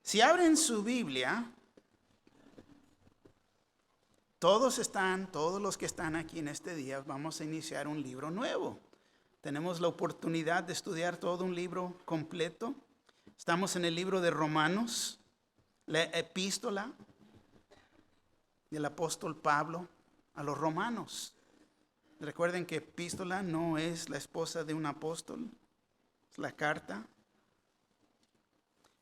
Si abren su Biblia, todos los que están aquí en este día, vamos a iniciar un libro nuevo. Tenemos la oportunidad de estudiar todo un libro completo. Estamos en el libro de Romanos, la epístola del apóstol Pablo a los romanos. Recuerden que epístola no es la esposa de un apóstol, es la carta.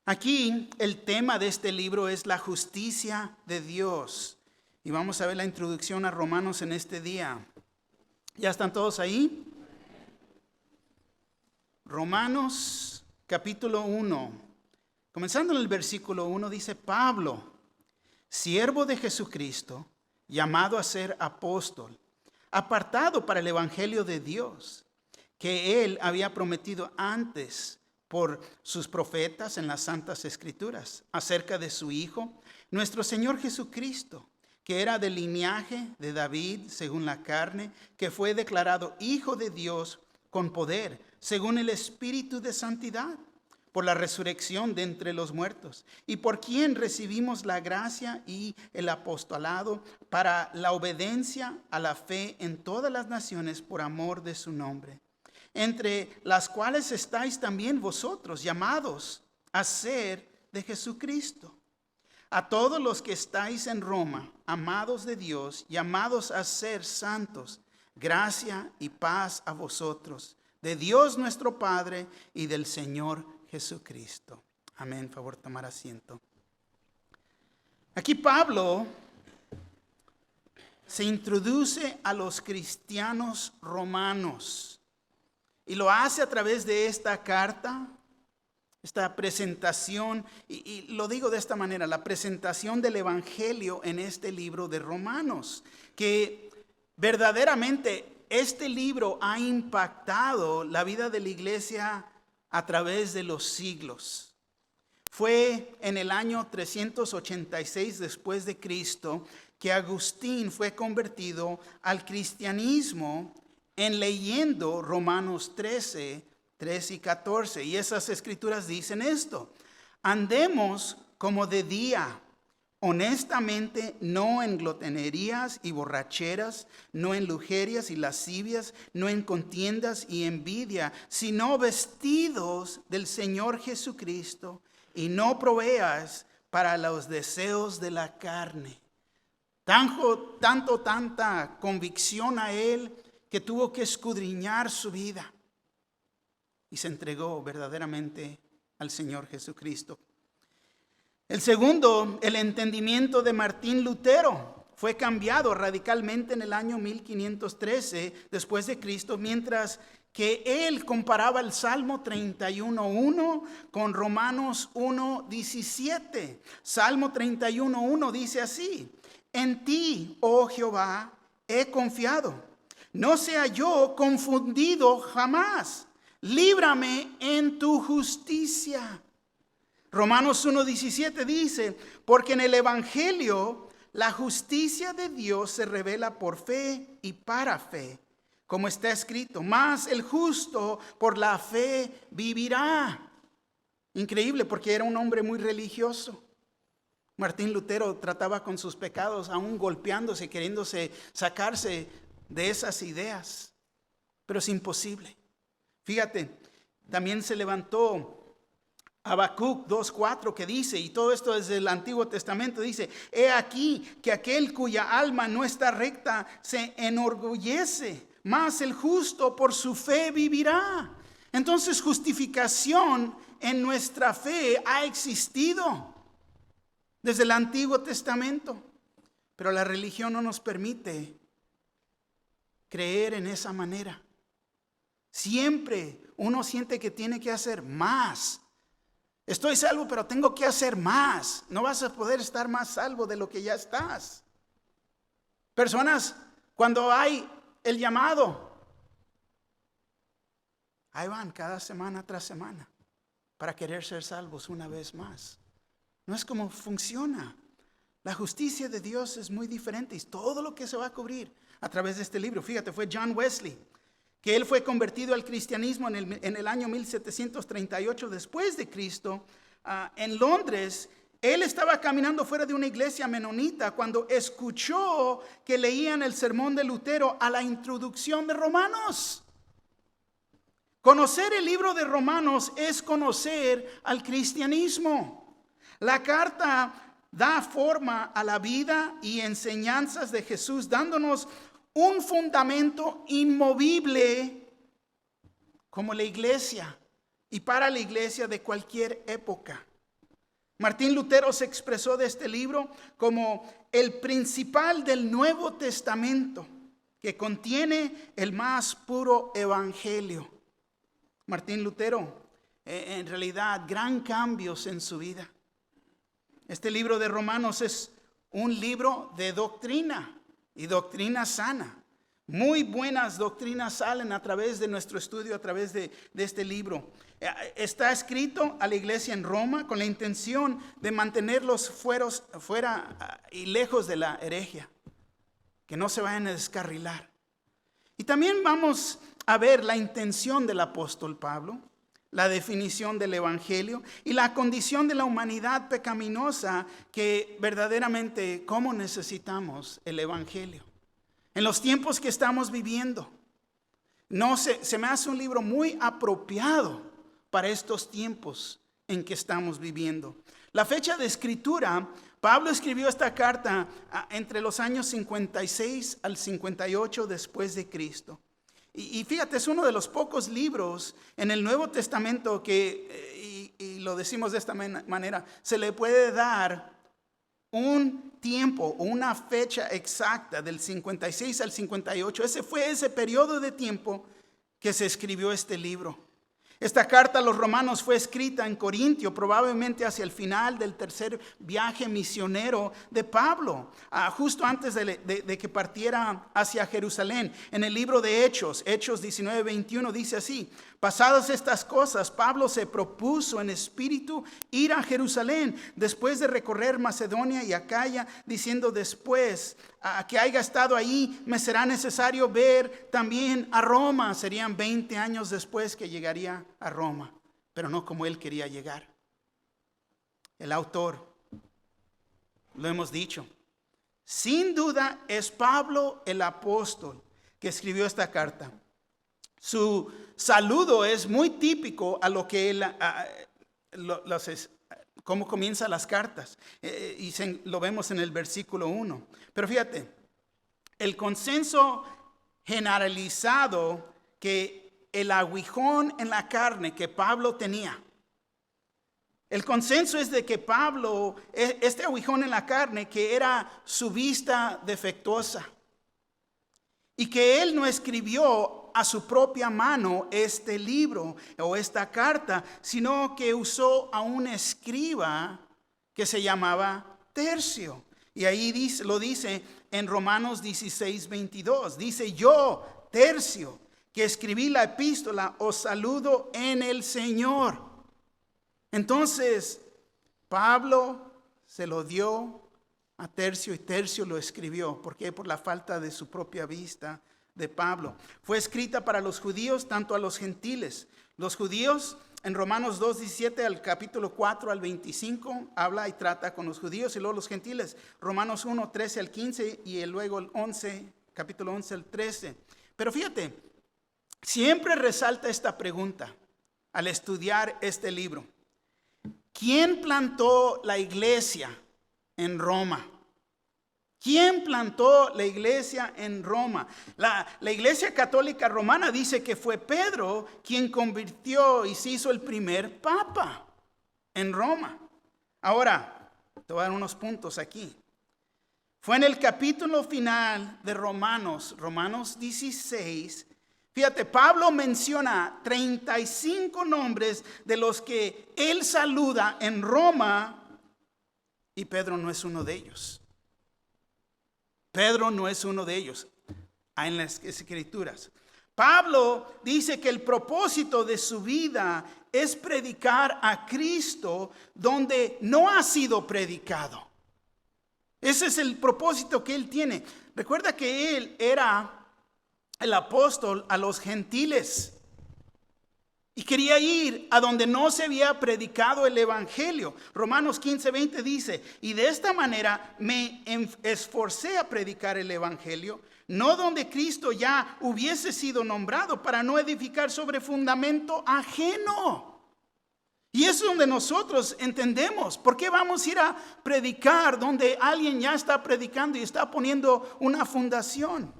Aquí el tema de este libro es la justicia de Dios. Y vamos a ver la introducción a Romanos en este día. ¿Ya están todos ahí? Romanos capítulo 1. Comenzando en el versículo 1 dice: Pablo, siervo de Jesucristo, llamado a ser apóstol, apartado para el evangelio de Dios, que él había prometido antes por sus profetas en las santas escrituras, acerca de su Hijo, nuestro Señor Jesucristo, que era del linaje de David según la carne, que fue declarado Hijo de Dios con poder, según el Espíritu de santidad, por la resurrección de entre los muertos, y por quien recibimos la gracia y el apostolado para la obediencia a la fe en todas las naciones por amor de su nombre, entre las cuales estáis también vosotros, llamados a ser de Jesucristo. A todos los que estáis en Roma, amados de Dios, llamados a ser santos, gracia y paz a vosotros, de Dios nuestro Padre y del Señor Jesucristo. Amén. Favor tomar asiento. Aquí Pablo se introduce a los cristianos romanos y lo hace a través de esta carta, esta presentación, y lo digo de esta manera, la presentación del evangelio en este libro de Romanos, que verdaderamente este libro ha impactado la vida de la iglesia a través de los siglos. Fue en el año 386 después de Cristo que Agustín fue convertido al cristianismo en leyendo Romanos 13 y 14. Y esas escrituras dicen esto: andemos como de día, honestamente, no en glotonerías y borracheras, no en lujerias y lascivias, no en contiendas y envidia, sino vestidos del Señor Jesucristo, y no proveas para los deseos de la carne. Tanta convicción a él que tuvo que escudriñar su vida y se entregó verdaderamente al Señor Jesucristo. El segundo, el entendimiento de Martín Lutero, fue cambiado radicalmente en el año 1513 después de Cristo, mientras que él comparaba el Salmo 31:1 con Romanos 1:17. Salmo 31:1 dice así: en ti, oh Jehová, he confiado. No sea yo confundido jamás. Líbrame en tu justicia. Romanos 1:17 dice: porque en el evangelio la justicia de Dios se revela por fe y para fe, como está escrito: mas el justo por la fe vivirá. Increíble, porque era un hombre muy religioso. Martín Lutero trataba con sus pecados, aún golpeándose, queriéndose sacarse de esas ideas, pero es imposible. Fíjate, también se levantó Habacuc 2:4 que dice, y todo esto desde el Antiguo Testamento, dice: he aquí que aquel cuya alma no está recta se enorgullece, mas el justo por su fe vivirá. Entonces, justificación en nuestra fe ha existido desde el Antiguo Testamento, pero la religión no nos permite creer en esa manera. Siempre uno siente que tiene que hacer más. Estoy salvo, pero tengo que hacer más. No vas a poder estar más salvo de lo que ya estás. Personas, cuando hay el llamado, ahí van cada semana tras semana para querer ser salvos una vez más. No es como funciona. La justicia de Dios es muy diferente y todo lo que se va a cubrir a través de este libro. Fíjate, fue John Wesley, que él fue convertido al cristianismo en el año 1738 después de Cristo, en Londres, él estaba caminando fuera de una iglesia menonita cuando escuchó que leían el sermón de Lutero a la introducción de Romanos. Conocer el libro de Romanos es conocer al cristianismo. La carta da forma a la vida y enseñanzas de Jesús, dándonos un fundamento inmovible como la iglesia y para la iglesia de cualquier época. Martín Lutero se expresó de este libro como el principal del Nuevo Testamento, que contiene el más puro evangelio. Martín Lutero, en realidad, gran cambios en su vida. Este libro de Romanos es un libro de doctrina y doctrina sana. Muy buenas doctrinas salen a través de nuestro estudio, a través de este libro. Está escrito a la iglesia en Roma con la intención de mantenerlos fuera y lejos de la herejía, que no se vayan a descarrilar. Y también vamos a ver la intención del apóstol Pablo, la definición del evangelio y la condición de la humanidad pecaminosa, que verdaderamente cómo necesitamos el evangelio en los tiempos que estamos viviendo. Se me hace un libro muy apropiado para estos tiempos en que estamos viviendo. La fecha de escritura, Pablo escribió esta carta entre los años 56 al 58 después de Cristo. Y fíjate, es uno de los pocos libros en el Nuevo Testamento que, y lo decimos de esta manera, se le puede dar un tiempo o una fecha exacta del 56 al 58. Ese fue ese periodo de tiempo que se escribió este libro. Esta carta a los romanos fue escrita en Corintio, probablemente hacia el final del tercer viaje misionero de Pablo, justo antes de que partiera hacia Jerusalén. En el libro de Hechos 19:21 dice así: pasadas estas cosas, Pablo se propuso en espíritu ir a Jerusalén, después de recorrer Macedonia y Acaya, diciendo: después que haya estado ahí, me será necesario ver también a Roma. Serían 20 años después que llegaría a Roma, pero no como él quería llegar. El autor, lo hemos dicho, sin duda es Pablo el apóstol que escribió esta carta. Su saludo es muy típico a lo que él, cómo comienza las cartas, y lo vemos en el versículo 1. Pero fíjate, el consenso generalizado que el aguijón en la carne que Pablo tenía, el consenso es de que Pablo, este aguijón en la carne, que era su vista defectuosa, y que él no escribió a su propia mano este libro o esta carta, sino que usó a un escriba que se llamaba Tercio. Y ahí lo dice en Romanos 16:22. Dice: yo, Tercio, que escribí la epístola, os saludo en el Señor. Entonces, Pablo se lo dio a Tercio y Tercio lo escribió. ¿Por qué? Por la falta de su propia vista de Pablo. Fue escrita para los judíos, tanto a los gentiles. Los judíos, en Romanos 2:17 al capítulo 4 al 25, habla y trata con los judíos, y luego los gentiles, Romanos 1:13 al 15 y luego el 11, capítulo 11 al 13. Pero fíjate, siempre resalta esta pregunta al estudiar este libro: ¿quién plantó la iglesia en Roma? ¿Quién plantó la iglesia en Roma? La iglesia católica romana dice que fue Pedro quien convirtió y se hizo el primer papa en Roma. Ahora, te voy a dar unos puntos aquí. Fue en el capítulo final de Romanos 16. Fíjate, Pablo menciona 35 nombres de los que él saluda en Roma, y Pedro no es uno de ellos. Pedro no es uno de ellos en las escrituras. Pablo dice que el propósito de su vida es predicar a Cristo donde no ha sido predicado. Ese es el propósito que él tiene. Recuerda que él era el apóstol a los gentiles. Y quería ir a donde no se había predicado el evangelio. Romanos 15:20 dice, y de esta manera me esforcé a predicar el evangelio, no donde Cristo ya hubiese sido nombrado, para no edificar sobre fundamento ajeno. Y eso es donde nosotros entendemos. ¿Por qué vamos a ir a predicar donde alguien ya está predicando y está poniendo una fundación?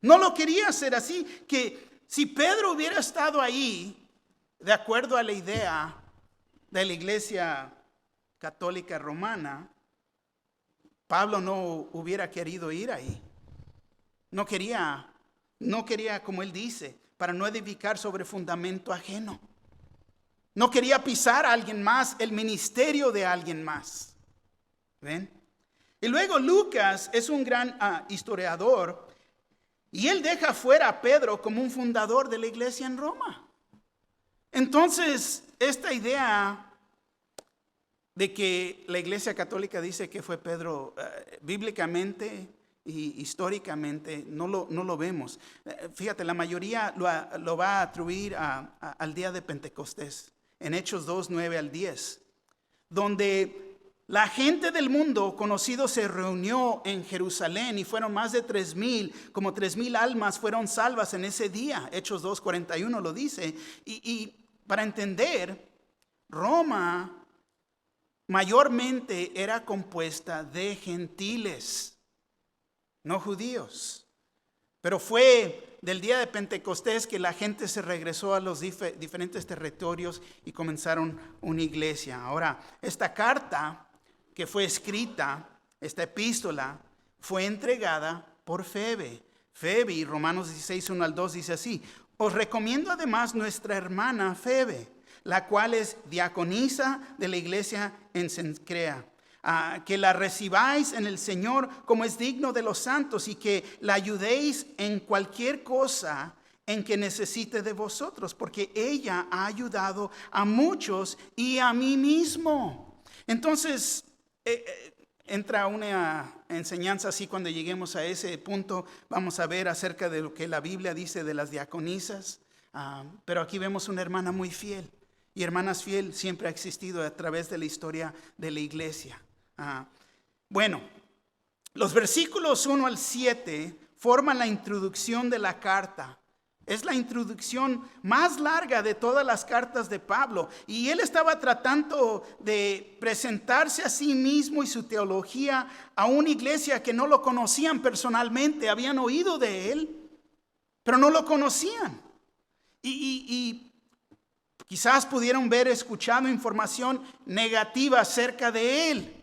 No lo quería hacer así, que si Pedro hubiera estado ahí, de acuerdo a la idea de la Iglesia Católica Romana, Pablo no hubiera querido ir ahí. No quería, como él dice, para no edificar sobre fundamento ajeno. No quería pisar a alguien más, el ministerio de alguien más. ¿Ven? Y luego Lucas es un gran historiador. Y él deja fuera a Pedro como un fundador de la iglesia en Roma. Entonces, esta idea de que la iglesia católica dice que fue Pedro, bíblicamente y históricamente no lo vemos. Fíjate, la mayoría lo va a atribuir al día de Pentecostés, en Hechos 2, 9 al 10, donde la gente del mundo conocido se reunió en Jerusalén y fueron más de 3,000, como 3,000 almas fueron salvas en ese día. Hechos 2:41 lo dice. Y para entender, Roma mayormente era compuesta de gentiles, no judíos. Pero fue del día de Pentecostés que la gente se regresó a los diferentes territorios y comenzaron una iglesia. Ahora, esta carta que fue escrita, esta epístola, fue entregada por Febe. Febe, y Romanos 16, 1 al 2 dice así: os recomiendo además nuestra hermana Febe, la cual es diaconisa de la iglesia en Cencrea, que la recibáis en el Señor como es digno de los santos y que la ayudéis en cualquier cosa en que necesite de vosotros, porque ella ha ayudado a muchos y a mí mismo. Entonces, entra una enseñanza así. Cuando lleguemos a ese punto vamos a ver acerca de lo que la Biblia dice de las diaconisas, pero aquí vemos una hermana muy fiel, y hermanas fiel siempre ha existido a través de la historia de la iglesia. Bueno, los versículos 1 al 7 forman la introducción de la carta. Es la introducción más larga de todas las cartas de Pablo. Y él estaba tratando de presentarse a sí mismo y su teología a una iglesia que no lo conocían personalmente. Habían oído de él, pero no lo conocían. Y quizás pudieron ver, escuchado información negativa acerca de él.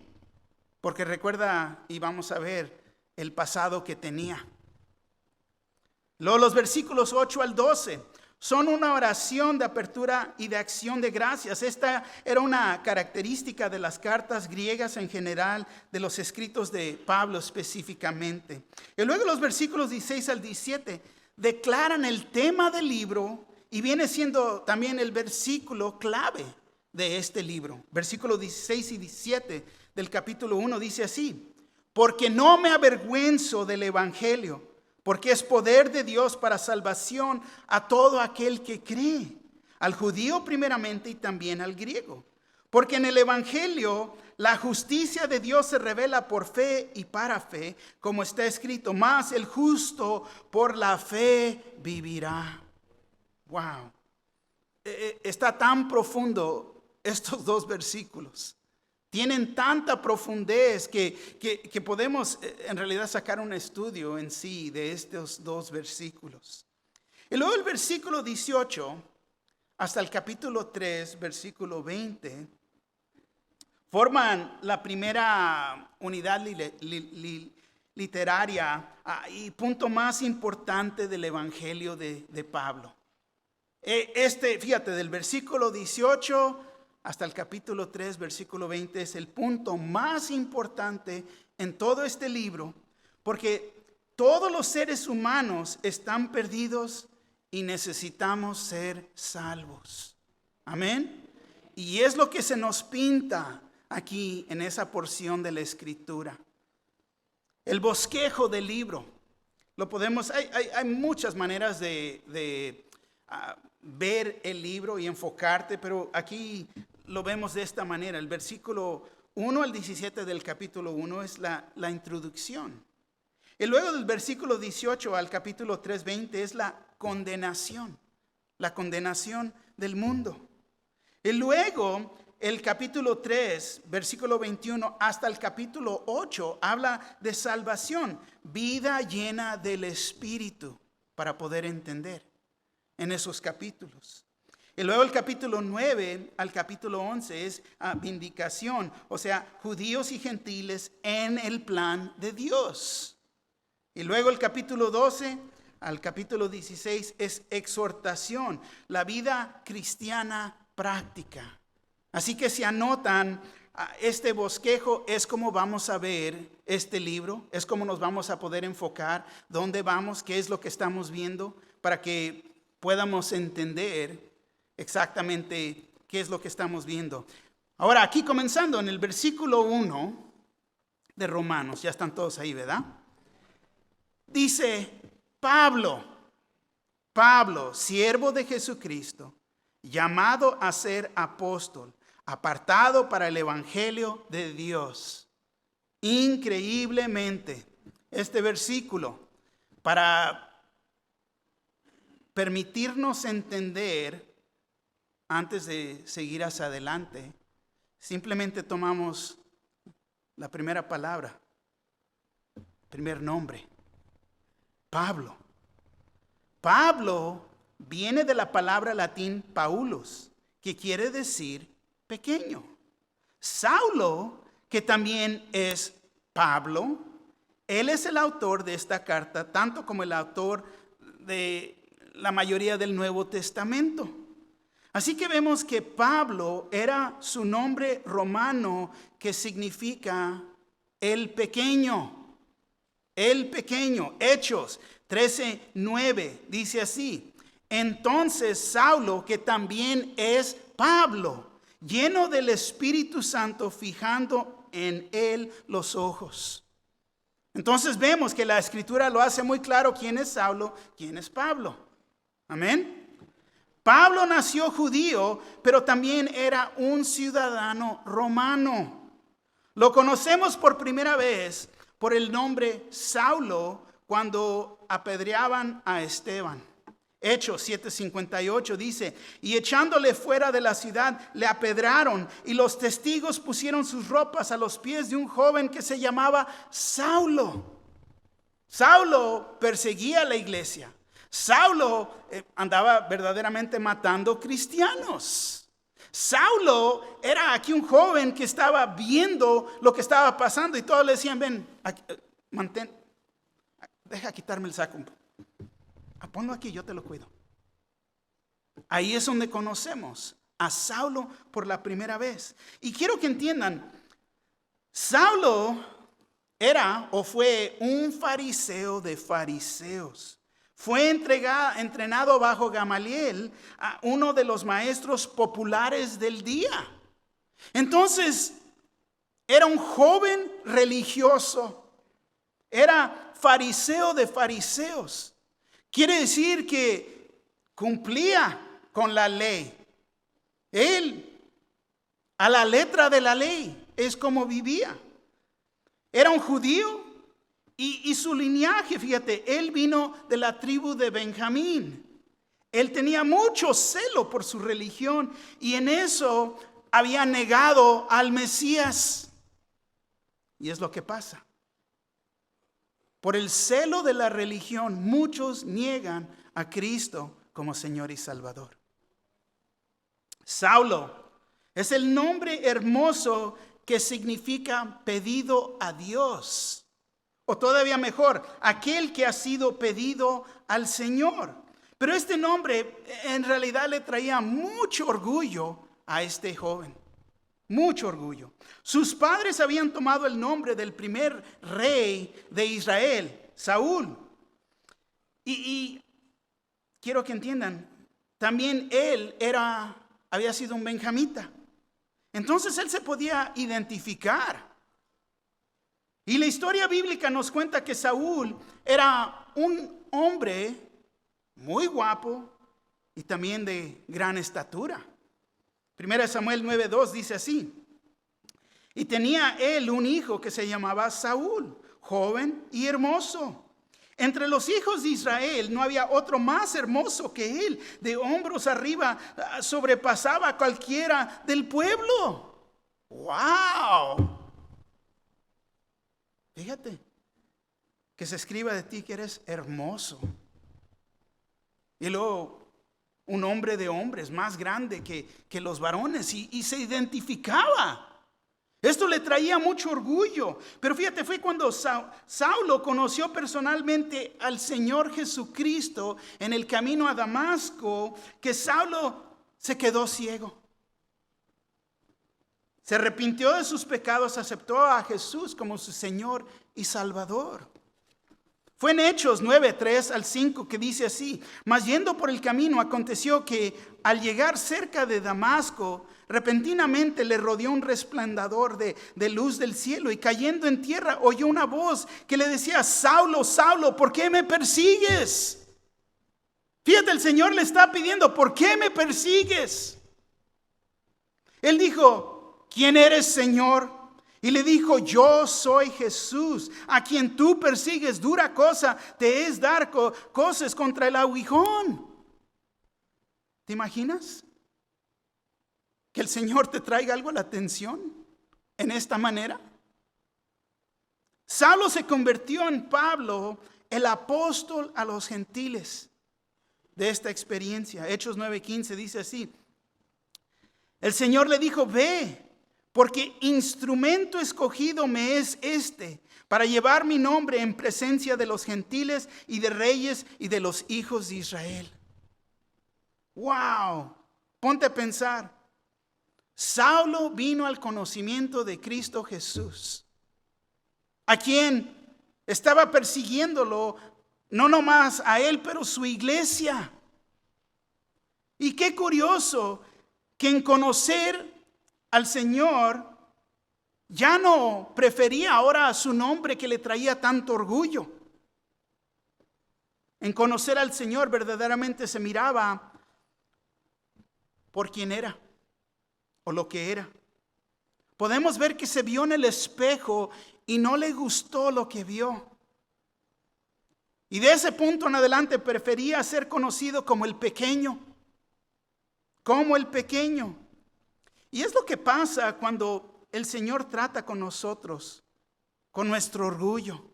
Porque recuerda, y vamos a ver, el pasado que tenía. Luego los versículos 8 al 12 son una oración de apertura y de acción de gracias. Esta era una característica de las cartas griegas en general, de los escritos de Pablo específicamente. Y luego los versículos 16 al 17 declaran el tema del libro y viene siendo también el versículo clave de este libro. Versículos 16 y 17 del capítulo 1 dice así: porque no me avergüenzo del evangelio, porque es poder de Dios para salvación a todo aquel que cree, al judío primeramente y también al griego. Porque en el evangelio la justicia de Dios se revela por fe y para fe, como está escrito: mas el justo por la fe vivirá. Wow. Está tan profundo estos dos versículos. Tienen tanta profundez que podemos en realidad sacar un estudio en sí de estos dos versículos. Y luego el versículo 18 hasta el capítulo 3, versículo 20, forman la primera unidad literaria y punto más importante del evangelio de Pablo. Fíjate, del versículo 18 hasta el capítulo 3, versículo 20 es el punto más importante en todo este libro, porque todos los seres humanos están perdidos y necesitamos ser salvos. Amén. Y es lo que se nos pinta aquí en esa porción de la escritura. El bosquejo del libro. Lo podemos, hay muchas maneras de ver el libro y enfocarte, pero aquí lo vemos de esta manera. El versículo 1 al 17 del capítulo 1 es la introducción. Y luego del versículo 18 al capítulo 3:20 es la condenación del mundo. Y luego el capítulo 3, versículo 21 hasta el capítulo 8 habla de salvación, vida llena del Espíritu, para poder entender en esos capítulos. Y luego el capítulo 9 al capítulo 11 es vindicación, o sea, judíos y gentiles en el plan de Dios. Y luego el capítulo 12 al capítulo 16 es exhortación, la vida cristiana práctica. Así que si anotan este bosquejo, es como vamos a ver este libro, es como nos vamos a poder enfocar, dónde vamos, qué es lo que estamos viendo, para que podamos entender exactamente qué es lo que estamos viendo. Ahora, aquí comenzando en el versículo 1 de Romanos, ya están todos ahí, ¿verdad? Dice Pablo, siervo de Jesucristo, llamado a ser apóstol, apartado para el evangelio de Dios. Increíblemente, este versículo, para permitirnos entender, antes de seguir hacia adelante, simplemente tomamos la primera palabra, primer nombre, Pablo. Pablo viene de la palabra latín Paulus, que quiere decir pequeño. Saulo, que también es Pablo, él es el autor de esta carta, tanto como el autor de la mayoría del Nuevo Testamento. Así que vemos que Pablo era su nombre romano, que significa el pequeño. El pequeño. Hechos 13:9 dice así: entonces Saulo, que también es Pablo, lleno del Espíritu Santo, fijando en él los ojos. Entonces vemos que la Escritura lo hace muy claro quién es Saulo, quién es Pablo. Amén. Pablo nació judío, pero también era un ciudadano romano. Lo conocemos por primera vez por el nombre Saulo cuando apedreaban a Esteban. Hechos 7:58 dice: y echándole fuera de la ciudad, le apedraron, y los testigos pusieron sus ropas a los pies de un joven que se llamaba Saulo. Saulo perseguía a la iglesia. Saulo andaba verdaderamente matando cristianos. Saulo era aquí un joven que estaba viendo lo que estaba pasando, y todos le decían: ven, aquí, deja quitarme el saco. Ponlo aquí, yo te lo cuido. Ahí es donde conocemos a Saulo por la primera vez. Y quiero que entiendan, Saulo era o fue un fariseo de fariseos. Fue entrenado bajo Gamaliel, uno de los maestros populares del día. Entonces, era un joven religioso. Era fariseo de fariseos. Quiere decir que cumplía con la ley. Él, a la letra de la ley, es como vivía. Era un judío y su linaje, fíjate, él vino de la tribu de Benjamín. Él tenía mucho celo por su religión y en eso había negado al Mesías. Y es lo que pasa. Por el celo de la religión, muchos niegan a Cristo como Señor y Salvador. Saulo es el nombre hermoso que significa pedido a Dios. O todavía mejor, aquel que ha sido pedido al Señor. Pero este nombre en realidad le traía mucho orgullo a este joven. Mucho orgullo. Sus padres habían tomado el nombre del primer rey de Israel, Saúl. Y quiero que entiendan, también él había sido un benjamita. Entonces él se podía identificar. Y la historia bíblica nos cuenta que Saúl era un hombre muy guapo, y también de gran estatura. 1 Samuel 9:2 dice así: y tenía él un hijo que se llamaba Saúl, joven y hermoso. Entre los hijos de Israel no había otro más hermoso que él. De hombros arriba sobrepasaba a cualquiera del pueblo. ¡Wow! Fíjate, que se escriba de ti que eres hermoso. Y luego un hombre de hombres, más grande que los varones, y se identificaba. Esto le traía mucho orgullo. Pero fíjate, fue cuando Saulo conoció personalmente al Señor Jesucristo en el camino a Damasco, que Saulo se quedó ciego. Se arrepintió de sus pecados, aceptó a Jesús como su Señor y Salvador. Fue en Hechos 9:3-5 que dice así: mas yendo por el camino aconteció que al llegar cerca de Damasco, repentinamente le rodeó un resplandor de luz del cielo, y cayendo en tierra oyó una voz que le decía: Saulo, Saulo, ¿por qué me persigues? Fíjate, el Señor le está pidiendo: ¿por qué me persigues? Él dijo: ¿quién eres, Señor? Y le dijo: yo soy Jesús, a quien tú persigues. Dura cosa te es dar cosas contra el aguijón. ¿Te imaginas que el Señor te traiga algo a la atención en esta manera? Saulo se convirtió en Pablo, el apóstol a los gentiles de esta experiencia. Hechos 9:15 dice así: el Señor le dijo: ve, porque instrumento escogido me es este, para llevar mi nombre en presencia de los gentiles y de reyes y de los hijos de Israel. ¡Wow! Ponte a pensar. Saulo vino al conocimiento de Cristo Jesús, a quien estaba persiguiéndolo, no nomás a él, pero su iglesia. Y qué curioso que en conocer al Señor ya no prefería ahora a su nombre que le traía tanto orgullo. En conocer al Señor verdaderamente se miraba por quien era o lo que era. Podemos ver que se vio en el espejo y no le gustó lo que vio. Y de ese punto en adelante prefería ser conocido como el pequeño. Como el pequeño. Y es lo que pasa cuando el Señor trata con nosotros, con nuestro orgullo.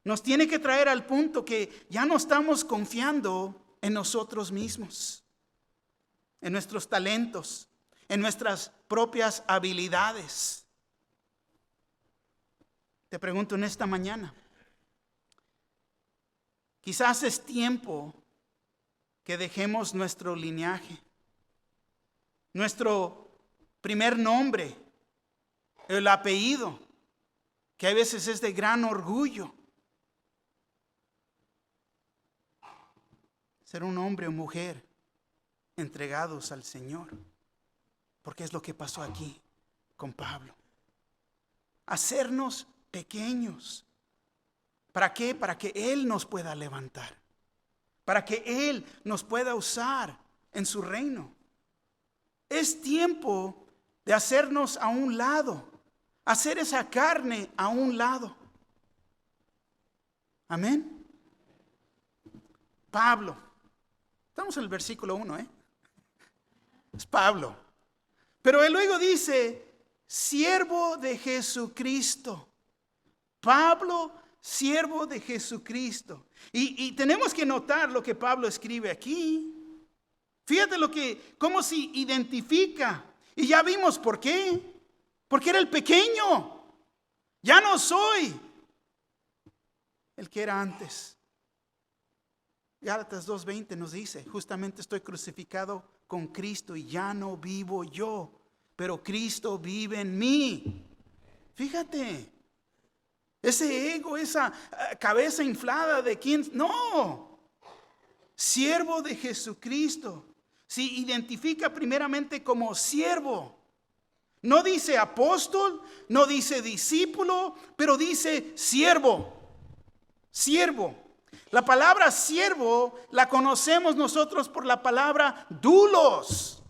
Nos tiene que traer al punto que ya no estamos confiando en nosotros mismos, en nuestros talentos, en nuestras propias habilidades. Te pregunto en esta mañana, quizás es tiempo que dejemos nuestro linaje, nuestro primer nombre, el apellido, que a veces es de gran orgullo. Ser un hombre o mujer entregados al Señor, porque es lo que pasó aquí con Pablo. Hacernos pequeños. ¿Para qué? Para que Él nos pueda levantar, para que Él nos pueda usar en su reino. Es tiempo de hacernos a un lado, hacer esa carne a un lado. Amén. Pablo, estamos en el versículo 1, es Pablo. Pero él luego dice: siervo de Jesucristo. Pablo, siervo de Jesucristo. Y tenemos que notar lo que Pablo escribe aquí. Fíjate cómo se identifica. Y ya vimos por qué. Porque era el pequeño. Ya no soy el que era antes. Gálatas 2:20 nos dice: justamente estoy crucificado con Cristo y ya no vivo yo, pero Cristo vive en mí. Fíjate, ese ego, esa cabeza inflada de quién, no. Siervo de Jesucristo. Se identifica primeramente como siervo. No dice apóstol, no dice discípulo, pero dice siervo. Siervo. La palabra siervo la conocemos nosotros por la palabra dulos.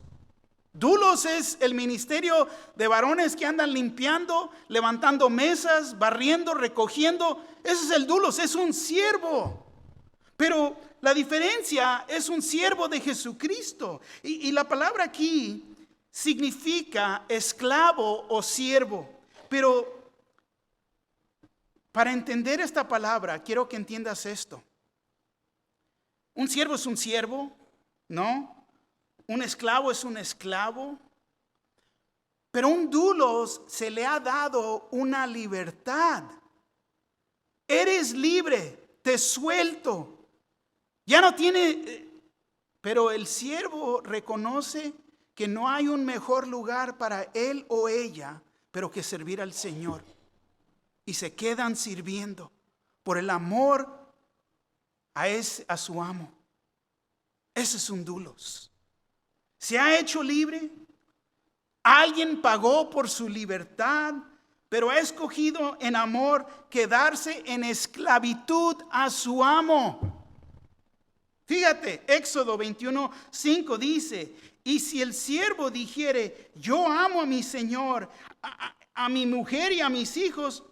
Dulos es el ministerio de varones que andan limpiando, levantando mesas, barriendo, recogiendo. Ese es el dulos, es un siervo. Pero la diferencia es un siervo de Jesucristo. Y la palabra aquí significa esclavo o siervo. Pero para entender esta palabra, quiero que entiendas esto. Un siervo es un siervo, ¿no? Un esclavo es un esclavo. Pero un dulos se le ha dado una libertad. Eres libre, te suelto. Ya no tiene, pero el siervo reconoce que no hay un mejor lugar para él o ella, pero que servir al Señor. Y se quedan sirviendo por el amor a su amo. Ese es un dulos. Se ha hecho libre. Alguien pagó por su libertad, pero ha escogido en amor quedarse en esclavitud a su amo. Fíjate, Éxodo 21:5 dice: y si el siervo dijere, yo amo a mi Señor, a mi mujer y a mis hijos,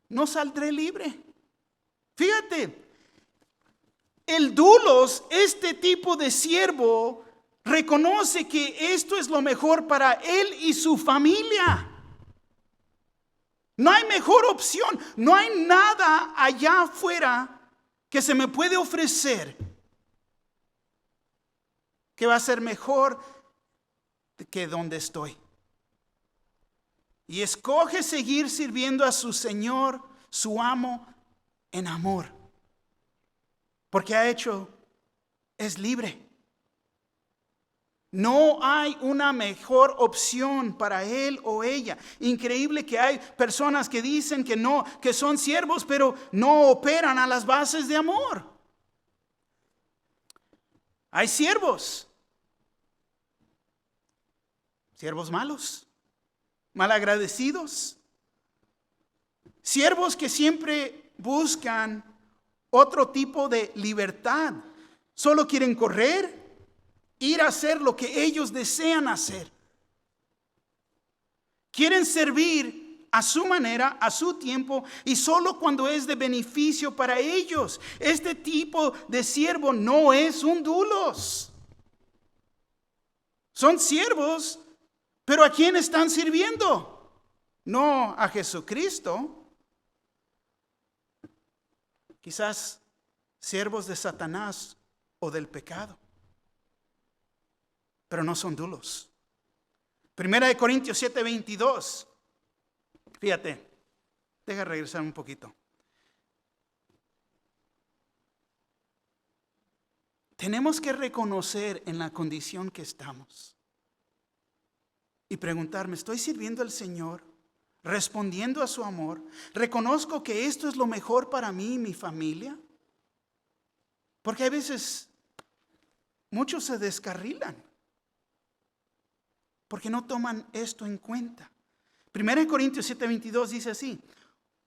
no saldré libre. Fíjate, el dulos, este tipo de siervo, reconoce que esto es lo mejor para él y su familia. No hay mejor opción, no hay nada allá afuera que se me puede ofrecer que va a ser mejor que donde estoy. Y escoge seguir sirviendo a su Señor, su amo, en amor. Porque es libre. No hay una mejor opción para él o ella. Increíble que hay personas que dicen que no, que son siervos, pero no operan a las bases de amor. Hay siervos malos, malagradecidos, siervos que siempre buscan otro tipo de libertad. Solo quieren correr, ir a hacer lo que ellos desean hacer. Quieren servir a su manera, a su tiempo y solo cuando es de beneficio para ellos. Este tipo de siervo no es un dulos. Son siervos, pero ¿a quién están sirviendo? No a Jesucristo. Quizás siervos de Satanás o del pecado. Pero no son dulos. 1 Corintios 7:22. Fíjate, deja regresar un poquito. Tenemos que reconocer en la condición que estamos y preguntarme, ¿estoy sirviendo al Señor? ¿Respondiendo a su amor? ¿Reconozco que esto es lo mejor para mí y mi familia? Porque a veces muchos se descarrilan porque no toman esto en cuenta. 1 Corintios 7:22 dice así: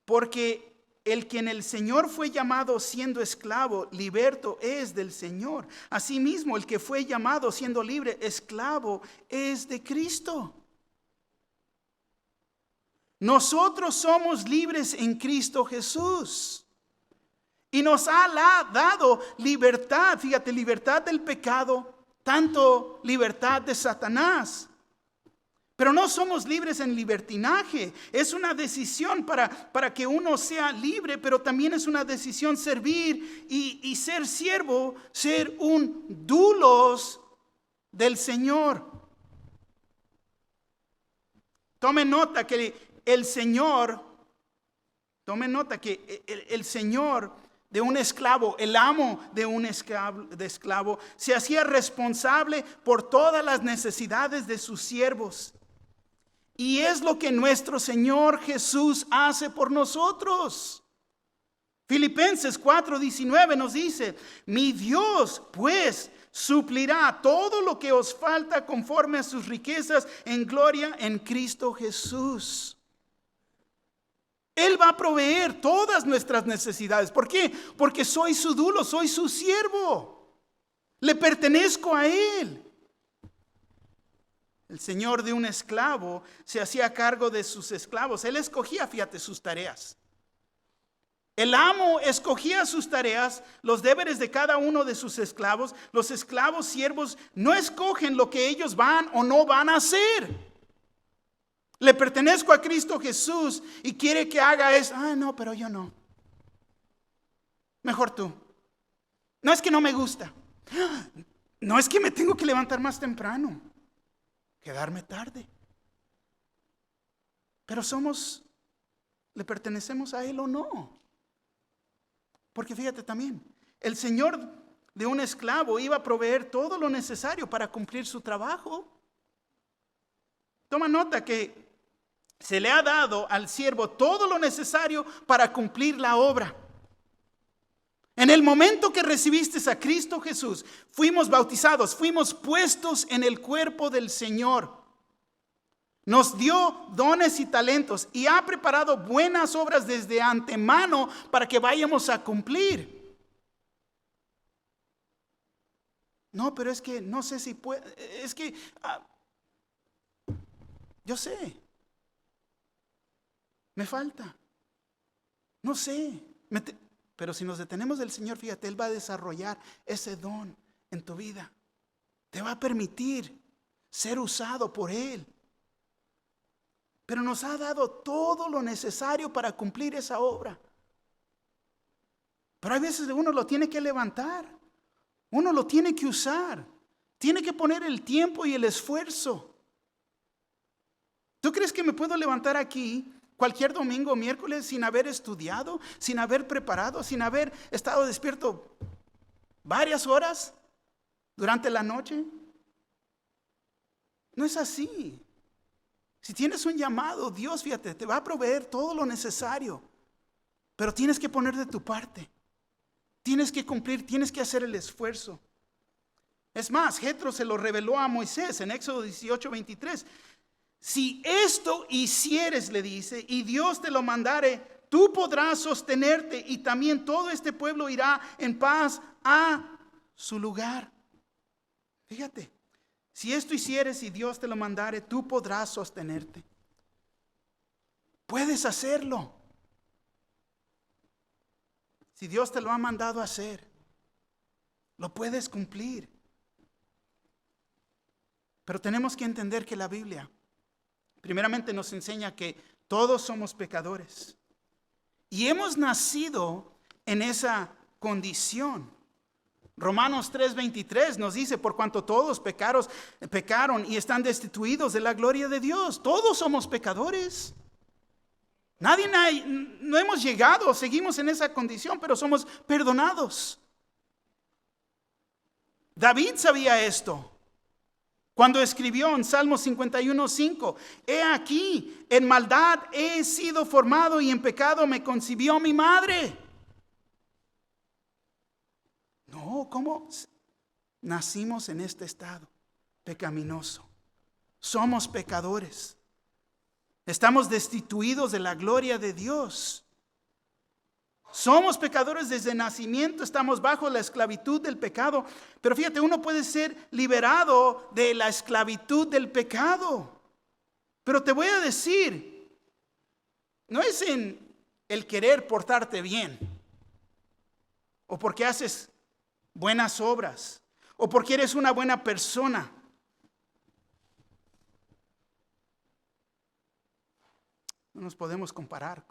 porque el que en el Señor fue llamado siendo esclavo, liberto es del Señor. Asimismo, el que fue llamado siendo libre, esclavo es de Cristo. Nosotros somos libres en Cristo Jesús. Y nos ha dado libertad, fíjate, libertad del pecado, tanto libertad de Satanás. Pero no somos libres en libertinaje. Es una decisión para que uno sea libre, pero también es una decisión servir y ser siervo, ser un dulos del Señor. Tome nota que el Señor de un esclavo, el amo de un esclavo, se hacía responsable por todas las necesidades de sus siervos. Y es lo que nuestro Señor Jesús hace por nosotros. Filipenses 4:19 nos dice: mi Dios pues suplirá todo lo que os falta conforme a sus riquezas en gloria en Cristo Jesús. Él va a proveer todas nuestras necesidades. ¿Por qué? Porque soy su dulo, soy su siervo. Le pertenezco a Él. El señor de un esclavo se hacía cargo de sus esclavos. Él escogía, fíjate, sus tareas. El amo escogía sus tareas, los deberes de cada uno de sus esclavos. Los esclavos siervos no escogen lo que ellos van o no van a hacer. Le pertenezco a Cristo Jesús y quiere que haga eso. No, pero yo no. Mejor tú. No es que no me gusta. No es que me tengo que levantar más temprano, quedarme tarde. Pero ¿le pertenecemos a Él o no? Porque fíjate también, el señor de un esclavo iba a proveer todo lo necesario para cumplir su trabajo. Toma nota que se le ha dado al siervo todo lo necesario para cumplir la obra. En el momento que recibiste a Cristo Jesús, fuimos bautizados, fuimos puestos en el cuerpo del Señor. Nos dio dones y talentos y ha preparado buenas obras desde antemano para que vayamos a cumplir. No, pero es que no sé si puede, es que yo sé, me falta, no sé, pero si nos detenemos del Señor, fíjate, Él va a desarrollar ese don en tu vida. Te va a permitir ser usado por Él. Pero nos ha dado todo lo necesario para cumplir esa obra. Pero hay veces uno lo tiene que levantar. Uno lo tiene que usar. Tiene que poner el tiempo y el esfuerzo. ¿Tú crees que me puedo levantar aquí cualquier domingo o miércoles sin haber estudiado, sin haber preparado, sin haber estado despierto varias horas durante la noche? No es así. Si tienes un llamado, Dios, fíjate, te va a proveer todo lo necesario. Pero tienes que poner de tu parte. Tienes que cumplir, tienes que hacer el esfuerzo. Es más, Jetro se lo reveló a Moisés en Éxodo 18:23. Si esto hicieres, le dice, y Dios te lo mandare, tú podrás sostenerte y también todo este pueblo irá en paz a su lugar. Fíjate. Si esto hicieres y Dios te lo mandare, tú podrás sostenerte. Puedes hacerlo. Si Dios te lo ha mandado a hacer, lo puedes cumplir. Pero tenemos que entender que la Biblia, primeramente, nos enseña que todos somos pecadores. Y hemos nacido en esa condición. Romanos 3:23 nos dice, por cuanto todos pecaron y están destituidos de la gloria de Dios. Todos somos pecadores. No hemos llegado, seguimos en esa condición, pero somos perdonados. David sabía esto cuando escribió en Salmo 51:5, he aquí, en maldad he sido formado y en pecado me concibió mi madre. No, ¿cómo? Nacimos en este estado pecaminoso. Somos pecadores. Estamos destituidos de la gloria de Dios. Somos pecadores desde nacimiento, estamos bajo la esclavitud del pecado. Pero fíjate, uno puede ser liberado de la esclavitud del pecado. Pero te voy a decir, no es en el querer portarte bien, o porque haces buenas obras, o porque eres una buena persona. No nos podemos comparar.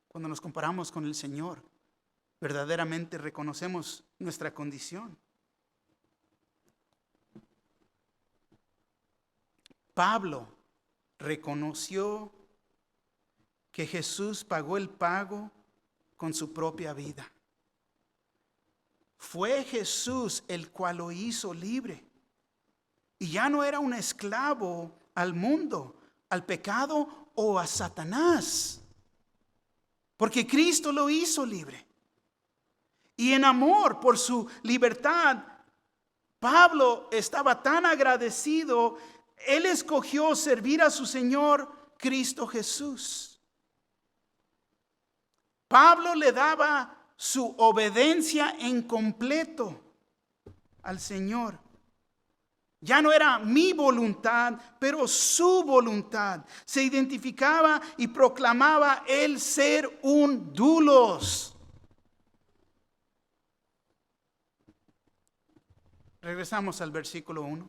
Cuando nos comparamos con el Señor, verdaderamente reconocemos nuestra condición. Pablo reconoció que Jesús pagó el pago con su propia vida. Fue Jesús el cual lo hizo libre. Y ya no era un esclavo al mundo, al pecado o a Satanás. Porque Cristo lo hizo libre. Y en amor por su libertad, Pablo estaba tan agradecido, él escogió servir a su Señor Cristo Jesús. Pablo le daba su obediencia en completo al Señor. Ya no era mi voluntad, pero su voluntad. Se identificaba y proclamaba el ser un doulos. Regresamos al versículo 1.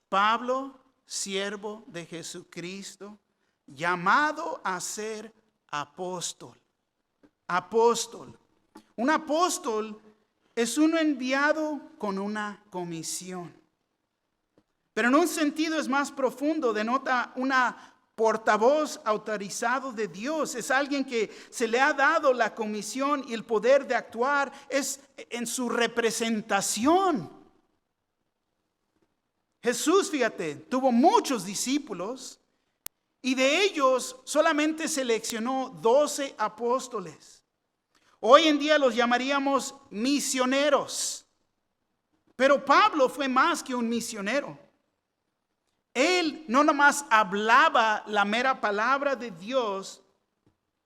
Pablo, siervo de Jesucristo, llamado a ser apóstol. Apóstol. Un apóstol es uno enviado con una comisión. Pero en un sentido es más profundo, denota una portavoz autorizado de Dios. Es alguien que se le ha dado la comisión y el poder de actuar es en su representación. Jesús, fíjate, tuvo muchos discípulos y de ellos solamente seleccionó 12 apóstoles. Hoy en día los llamaríamos misioneros. Pero Pablo fue más que un misionero. Él no nomás hablaba la mera palabra de Dios,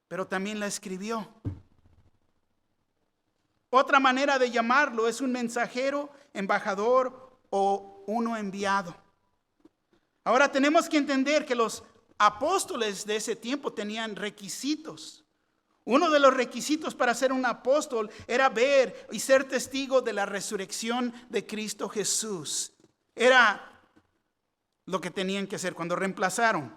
pero también la escribió. Otra manera de llamarlo es un mensajero, embajador o uno enviado. Ahora tenemos que entender que los apóstoles de ese tiempo tenían requisitos. Uno de los requisitos para ser un apóstol era ver y ser testigo de la resurrección de Cristo Jesús. Era lo que tenían que hacer cuando reemplazaron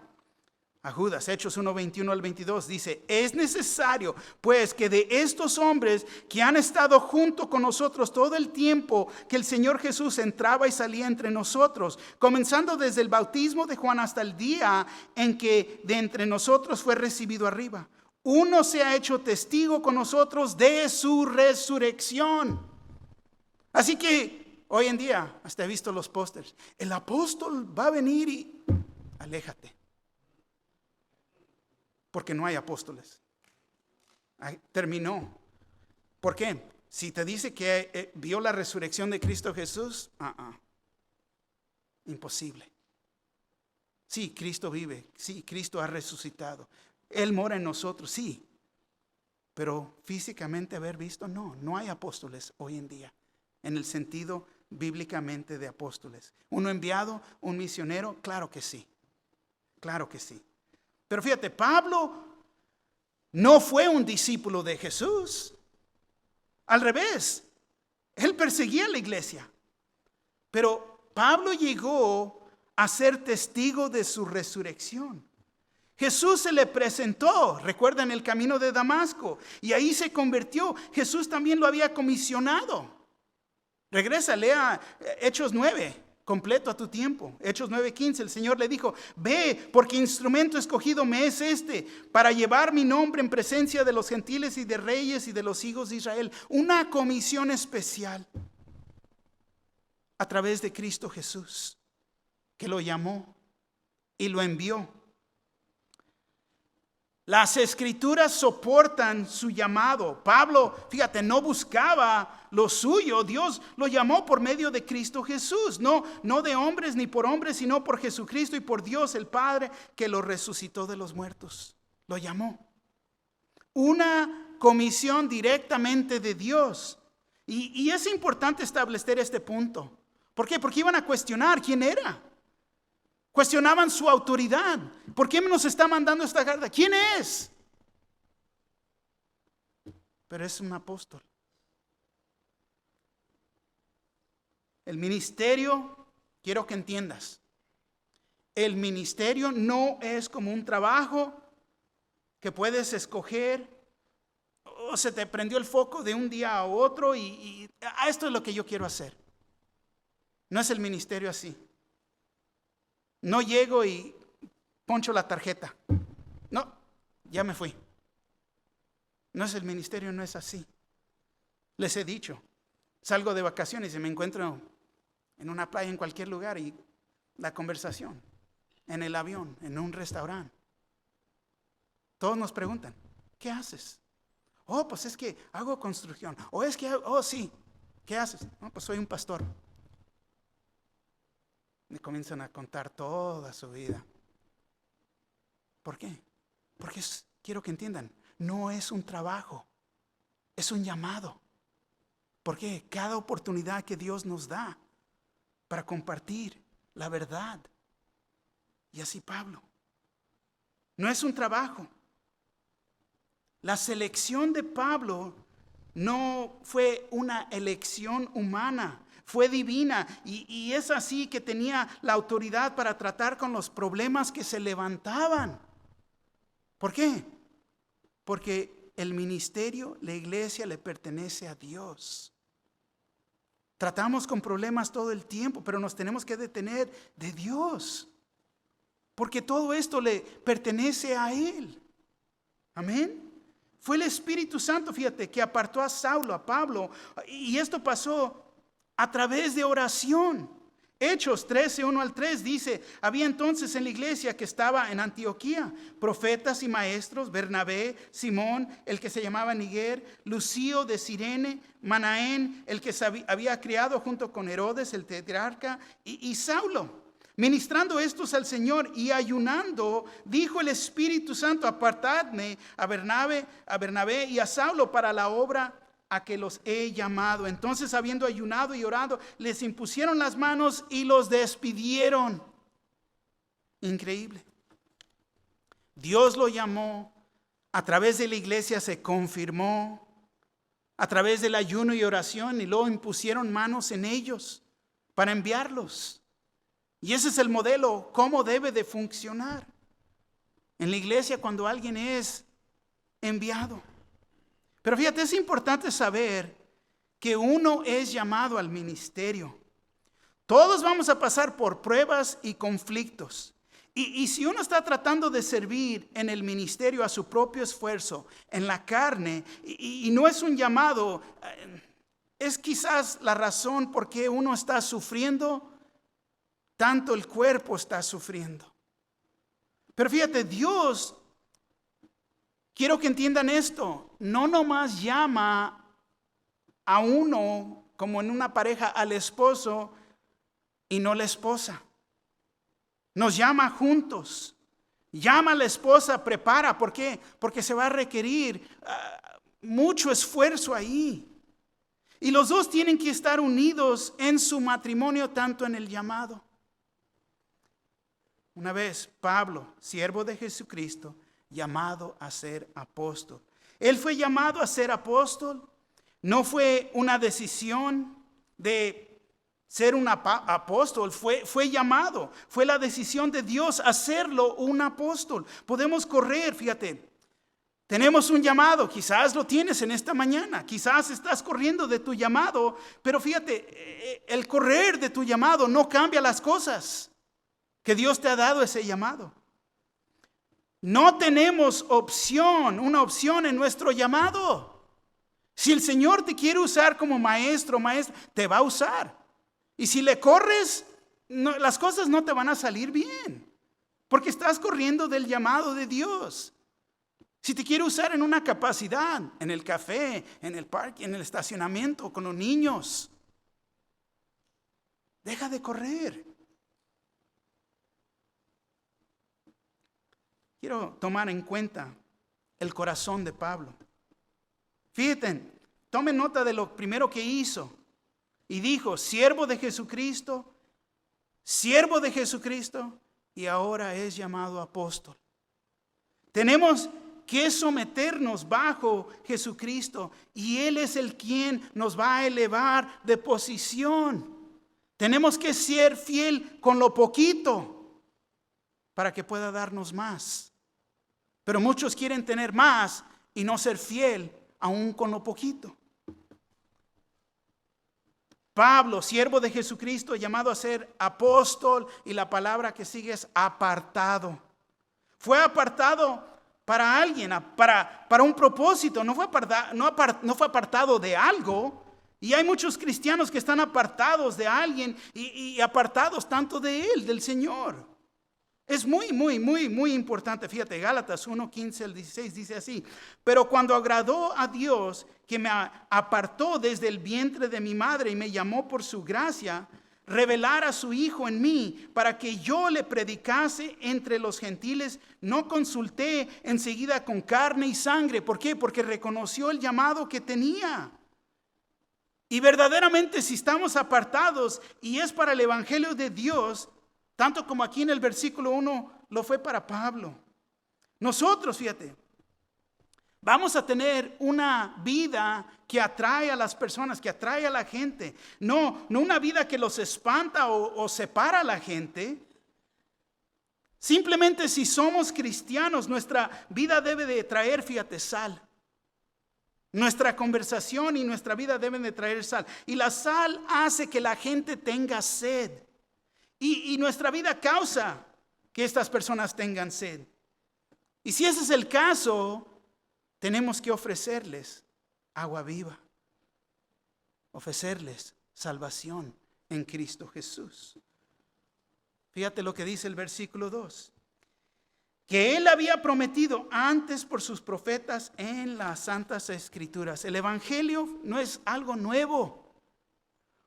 a Judas. Hechos 1:21 al 22 dice: es necesario pues que de estos hombres que han estado junto con nosotros todo el tiempo que el Señor Jesús entraba y salía entre nosotros, comenzando desde el bautismo de Juan hasta el día en que de entre nosotros fue recibido arriba, uno se ha hecho testigo con nosotros de su resurrección. Así que hoy en día hasta he visto los pósters: el apóstol va a venir y aléjate, porque no hay apóstoles. Terminó. ¿Por qué? Si te dice que vio la resurrección de Cristo Jesús, imposible. Sí, Cristo vive. Sí, Cristo ha resucitado. Él mora en nosotros, sí. Pero físicamente haber visto, no hay apóstoles hoy en día, en el sentido bíblicamente de apóstoles. ¿Uno enviado, un misionero? Claro que sí. Claro que sí. Pero fíjate, Pablo no fue un discípulo de Jesús. Al revés, él perseguía a la iglesia. Pero Pablo llegó a ser testigo de su resurrección. Jesús se le presentó, recuerda, en el camino de Damasco, y ahí se convirtió. Jesús también lo había comisionado. Regresa, lea Hechos 9. Completo a tu tiempo. Hechos 9:15, el Señor le dijo: ve, porque instrumento escogido me es este, para llevar mi nombre en presencia de los gentiles y de reyes y de los hijos de Israel. Una comisión especial a través de Cristo Jesús, que lo llamó y lo envió. Las escrituras soportan su llamado. Pablo, fíjate, no buscaba lo suyo. Dios lo llamó por medio de Cristo Jesús. No de hombres ni por hombres, sino por Jesucristo y por Dios el Padre, que lo resucitó de los muertos. Lo llamó. Una comisión directamente de Dios. Y es importante establecer este punto. ¿Por qué? Porque iban a cuestionar quién era. Cuestionaban su autoridad. ¿Por qué nos está mandando esta carta? ¿Quién es? Pero es un apóstol. El ministerio, quiero que entiendas, el ministerio no es como un trabajo que puedes escoger o se te prendió el foco de un día a otro y esto es lo que yo quiero hacer. No es el ministerio así. No llego y poncho la tarjeta. No, ya me fui. No es el ministerio, no es así. Les he dicho, salgo de vacaciones y me encuentro en una playa en cualquier lugar y la conversación, en el avión, en un restaurante. Todos nos preguntan: ¿qué haces? Oh, pues es que hago construcción. O es que, sí, ¿qué haces? No, pues soy un pastor. Me comienzan a contar toda su vida. ¿Por qué? Porque quiero que entiendan, no es un trabajo, es un llamado. Porque cada oportunidad que Dios nos da para compartir la verdad. Y así Pablo. No es un trabajo. La selección de Pablo no fue una elección humana, fue divina. Y es así que tenía la autoridad para tratar con los problemas que se levantaban. ¿Por qué? Porque el ministerio, la iglesia, le pertenece a Dios. Tratamos con problemas todo el tiempo, pero nos tenemos que detener de Dios. Porque todo esto le pertenece a Él. Amén. Fue el Espíritu Santo, fíjate, que apartó a Saulo, a Pablo. Y esto pasó a través de oración. Hechos 13, 1 al 3 dice: había entonces en la iglesia que estaba en Antioquía profetas y maestros, Bernabé, Simón, el que se llamaba Niger, Lucio de Cirene, Manaén, el que se había criado junto con Herodes, el tetrarca, y Saulo. Ministrando estos al Señor y ayunando, dijo el Espíritu Santo: apartadme a Bernabé y a Saulo para la obra a que los he llamado. Entonces, habiendo ayunado y orado, les impusieron las manos y los despidieron. Increíble. Dios lo llamó, a través de la iglesia se confirmó, a través del ayuno y oración, y luego impusieron manos en ellos para enviarlos. Y ese es el modelo, cómo debe de funcionar en la iglesia cuando alguien es enviado. Pero fíjate, es importante saber que uno es llamado al ministerio. Todos vamos a pasar por pruebas y conflictos. Y si uno está tratando de servir en el ministerio a su propio esfuerzo, en la carne, y no es un llamado, es quizás la razón por qué uno está sufriendo, tanto el cuerpo está sufriendo. Pero fíjate, Dios, quiero que entiendan esto, no nomás llama a uno, como en una pareja, al esposo y no la esposa. Nos llama juntos. Llama a la esposa, prepara. ¿Por qué? Porque se va a requerir mucho esfuerzo ahí. Y los dos tienen que estar unidos en su matrimonio, tanto en el llamado. Una vez, Pablo, siervo de Jesucristo, llamado a ser apóstol. Él fue llamado a ser apóstol. No fue una decisión de ser un apóstol, fue llamado. Fue la decisión de Dios hacerlo un apóstol. Podemos correr, fíjate. Tenemos un llamado, quizás lo tienes en esta mañana, quizás estás corriendo de tu llamado, pero fíjate, el correr de tu llamado no cambia las cosas. Que Dios te ha dado ese llamado. No tenemos una opción en nuestro llamado. Si el Señor te quiere usar como maestro, te va a usar. Y si le corres, las cosas no te van a salir bien. Porque estás corriendo del llamado de Dios. Si te quiere usar en una capacidad, en el café, en el parque, en el estacionamiento, con los niños, deja de correr. Quiero tomar en cuenta el corazón de Pablo. Fíjense, tomen nota de lo primero que hizo. Y dijo: siervo de Jesucristo, y ahora es llamado apóstol. Tenemos que someternos bajo Jesucristo y Él es el quien nos va a elevar de posición. Tenemos que ser fiel con lo poquito para que pueda darnos más. Pero muchos quieren tener más y no ser fiel aún con lo poquito. Pablo, siervo de Jesucristo, llamado a ser apóstol, y la palabra que sigue es apartado. Fue apartado para alguien, para un propósito, no fue apartado de algo. Y hay muchos cristianos que están apartados de alguien y apartados tanto de Él, del Señor. Es muy importante. Fíjate, Gálatas 1:15 al 16 dice así: pero cuando agradó a Dios, que me apartó desde el vientre de mi madre y me llamó por su gracia, revelar a su Hijo en mí para que yo le predicase entre los gentiles, no consulté enseguida con carne y sangre. ¿Por qué? Porque reconoció el llamado que tenía. Y verdaderamente si estamos apartados y es para el Evangelio de Dios, tanto como aquí en el versículo 1 lo fue para Pablo. Nosotros, fíjate, vamos a tener una vida que atrae a las personas, que atrae a la gente. No una vida que los espanta o separa a la gente. Simplemente si somos cristianos, nuestra vida debe de traer, fíjate, sal. Nuestra conversación y nuestra vida deben de traer sal. Y la sal hace que la gente tenga sed. Y nuestra vida causa que estas personas tengan sed. Y si ese es el caso, tenemos que ofrecerles agua viva. Ofrecerles salvación en Cristo Jesús. Fíjate lo que dice el versículo 2. Que Él había prometido antes por sus profetas en las Santas Escrituras. El Evangelio no es algo nuevo.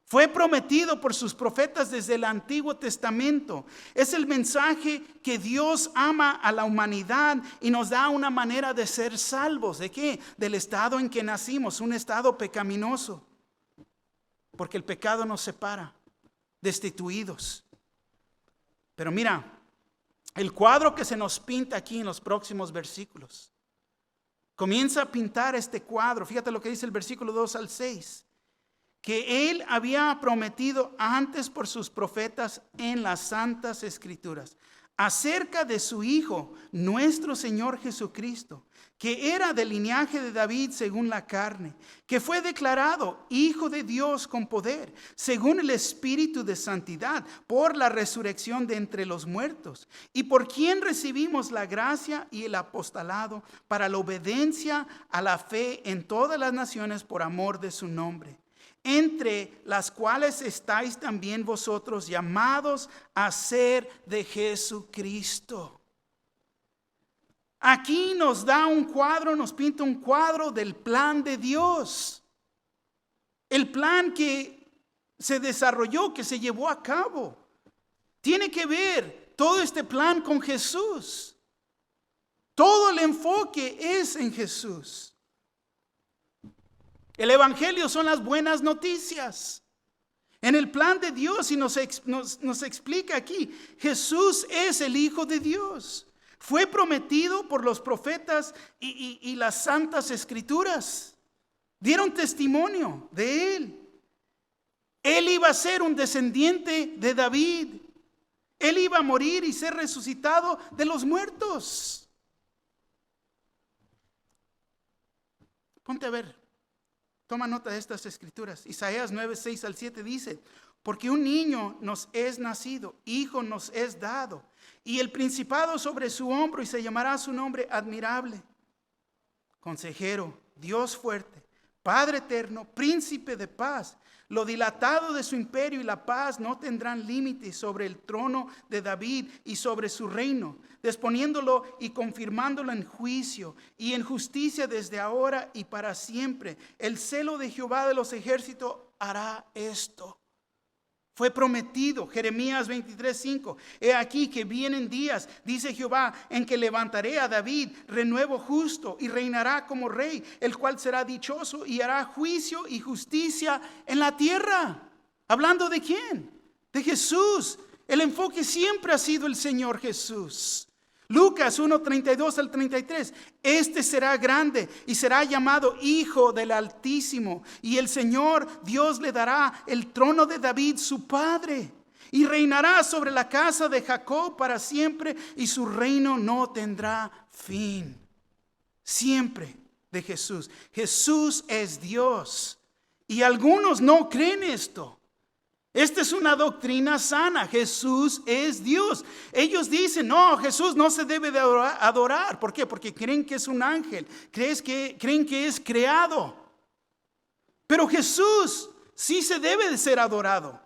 Fue prometido por sus profetas desde el Antiguo Testamento. Es el mensaje que Dios ama a la humanidad y nos da una manera de ser salvos. ¿De qué? Del estado en que nacimos, un estado pecaminoso. Porque el pecado nos separa, destituidos. Pero mira, el cuadro que se nos pinta aquí en los próximos versículos. Comienza a pintar este cuadro. Fíjate lo que dice el versículo 2 al 6. Que Él había prometido antes por sus profetas en las Santas Escrituras, acerca de su Hijo, nuestro Señor Jesucristo, que era del linaje de David según la carne, que fue declarado Hijo de Dios con poder, según el Espíritu de santidad, por la resurrección de entre los muertos, y por quien recibimos la gracia y el apostolado para la obediencia a la fe en todas las naciones por amor de su nombre, entre las cuales estáis también vosotros llamados a ser de Jesucristo. Aquí nos da un cuadro, nos pinta un cuadro del plan de Dios. El plan que se desarrolló, que se llevó a cabo. Tiene que ver todo este plan con Jesús. Todo el enfoque es en Jesús. El Evangelio son las buenas noticias. En el plan de Dios, y nos explica aquí, Jesús es el Hijo de Dios. Fue prometido por los profetas y las Santas Escrituras. Dieron testimonio de Él. Él iba a ser un descendiente de David. Él iba a morir y ser resucitado de los muertos. Ponte a ver. Toma nota de estas escrituras. Isaías 9, 6 al 7 dice: porque un niño nos es nacido, hijo nos es dado, y el principado sobre su hombro, y se llamará su nombre admirable, consejero, Dios fuerte, Padre eterno, príncipe de paz. Lo dilatado de su imperio y la paz no tendrán límites sobre el trono de David y sobre su reino, disponiéndolo y confirmándolo en juicio y en justicia desde ahora y para siempre. El celo de Jehová de los ejércitos hará esto. Fue prometido, Jeremías 23:5. He aquí que vienen días, dice Jehová, en que levantaré a David, renuevo justo, y reinará como rey, el cual será dichoso y hará juicio y justicia en la tierra. ¿Hablando de quién? De Jesús. El enfoque siempre ha sido el Señor Jesús. Lucas 1:32 al 33. Este será grande y será llamado Hijo del Altísimo, y el Señor Dios le dará el trono de David su padre, y reinará sobre la casa de Jacob para siempre, y su reino no tendrá fin. Siempre de Jesús. Jesús es Dios, y algunos no creen esto. Esta es una doctrina sana. Jesús es Dios. Ellos dicen, no, Jesús no se debe de adorar. ¿Por qué? Porque creen que es un ángel. Creen que es creado. Pero Jesús sí se debe de ser adorado,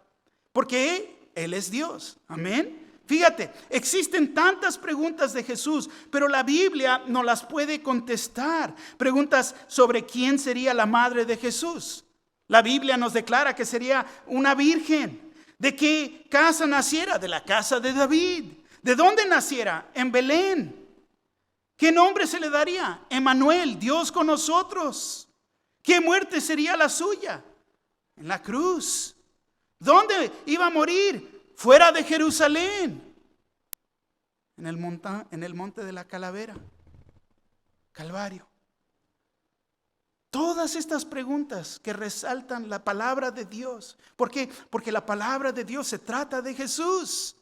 porque Él es Dios. Amén. Fíjate, existen tantas preguntas de Jesús, pero la Biblia no las puede contestar. Preguntas sobre quién sería la madre de Jesús. La Biblia nos declara que sería una virgen. ¿De qué casa naciera? De la casa de David. ¿De dónde naciera? En Belén. ¿Qué nombre se le daría? Emmanuel, Dios con nosotros. ¿Qué muerte sería la suya? En la cruz. ¿Dónde iba a morir? Fuera de Jerusalén. En el monte de la Calavera. Calvario. Todas estas preguntas que resaltan la palabra de Dios. ¿Por qué? Porque la palabra de Dios se trata de Jesús.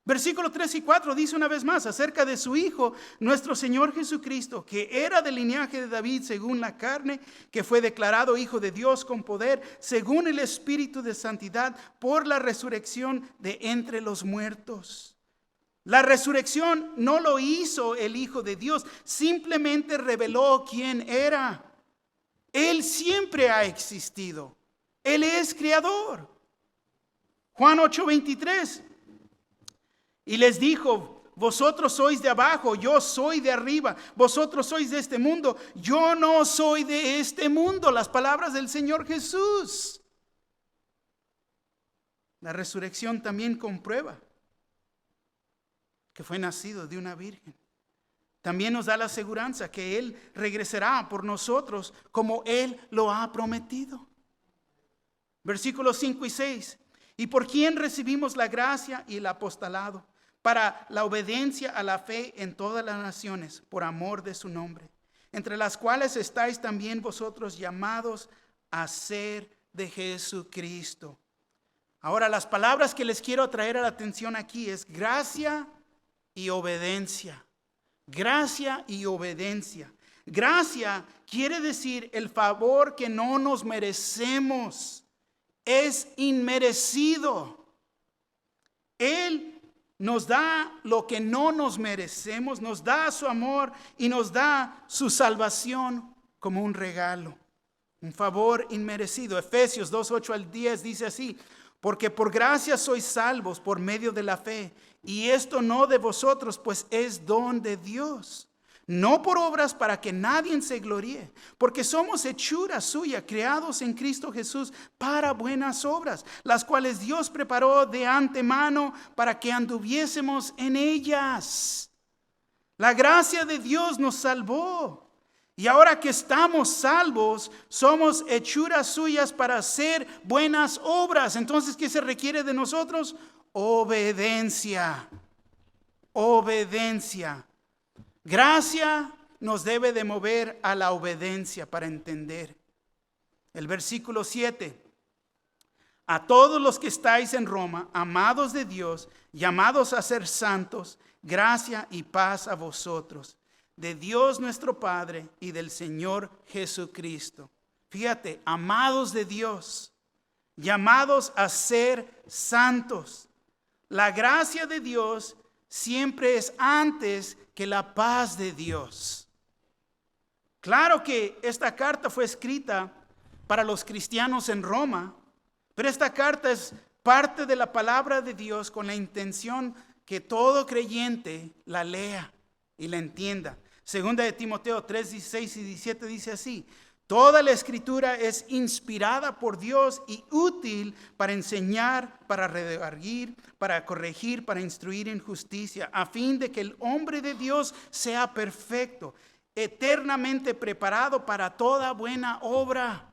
Versículos 3 y 4 dice una vez más acerca de su Hijo, nuestro Señor Jesucristo, que era del linaje de David según la carne, que fue declarado Hijo de Dios con poder, según el Espíritu de santidad, por la resurrección de entre los muertos. La resurrección no lo hizo el Hijo de Dios, simplemente reveló quién era. Él siempre ha existido. Él es creador. Juan 8:23. Y les dijo, vosotros sois de abajo, yo soy de arriba. Vosotros sois de este mundo, yo no soy de este mundo. Las palabras del Señor Jesús. La resurrección también comprueba que fue nacido de una virgen. También nos da la aseguranza que Él regresará por nosotros como Él lo ha prometido. Versículos 5 y 6. ¿Y por quién recibimos la gracia y el apostolado? Para la obediencia a la fe en todas las naciones, por amor de su nombre, entre las cuales estáis también vosotros llamados a ser de Jesucristo. Ahora, las palabras que les quiero traer a la atención aquí es gracia y obediencia. Gracia y obediencia. Gracia quiere decir el favor que no nos merecemos. Es inmerecido. Él nos da lo que no nos merecemos, nos da su amor y nos da su salvación como un regalo, un favor inmerecido. Efesios 2:8 al 10 dice así: porque por gracia sois salvos por medio de la fe, y esto no de vosotros, pues es don de Dios. No por obras para que nadie se gloríe, porque somos hechura suya, creados en Cristo Jesús para buenas obras, las cuales Dios preparó de antemano para que anduviésemos en ellas. La gracia de Dios nos salvó. Y ahora que estamos salvos, somos hechuras suyas para hacer buenas obras. Entonces, ¿qué se requiere de nosotros? Obediencia. Obediencia. Gracia nos debe de mover a la obediencia para entender. El versículo 7. A todos los que estáis en Roma, amados de Dios, llamados a ser santos, gracia y paz a vosotros, de Dios nuestro Padre y del Señor Jesucristo. Fíjate, amados de Dios, llamados a ser santos. La gracia de Dios siempre es antes que la paz de Dios. Claro que esta carta fue escrita para los cristianos en Roma, pero esta carta es parte de la palabra de Dios con la intención que todo creyente la lea y la entienda. Segunda de Timoteo 3:16 y 17 dice así: toda la escritura es inspirada por Dios y útil para enseñar, para redarguir, para corregir, para instruir en justicia, a fin de que el hombre de Dios sea perfecto, eternamente preparado para toda buena obra.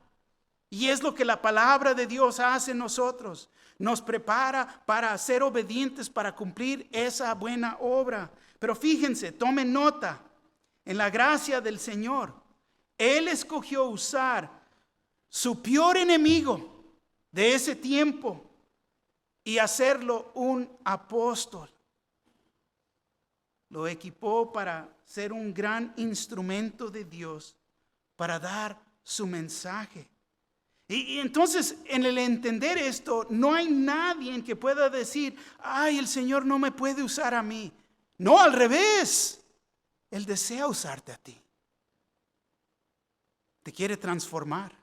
Y es lo que la palabra de Dios hace en nosotros. Nos prepara para ser obedientes, para cumplir esa buena obra. Pero fíjense, tomen nota, en la gracia del Señor, Él escogió usar su peor enemigo de ese tiempo y hacerlo un apóstol. Lo equipó para ser un gran instrumento de Dios para dar su mensaje. Y entonces, en el entender esto, no hay nadie que pueda decir: ay, el Señor no me puede usar a mí. No, al revés. Él desea usarte a ti. Te quiere transformar.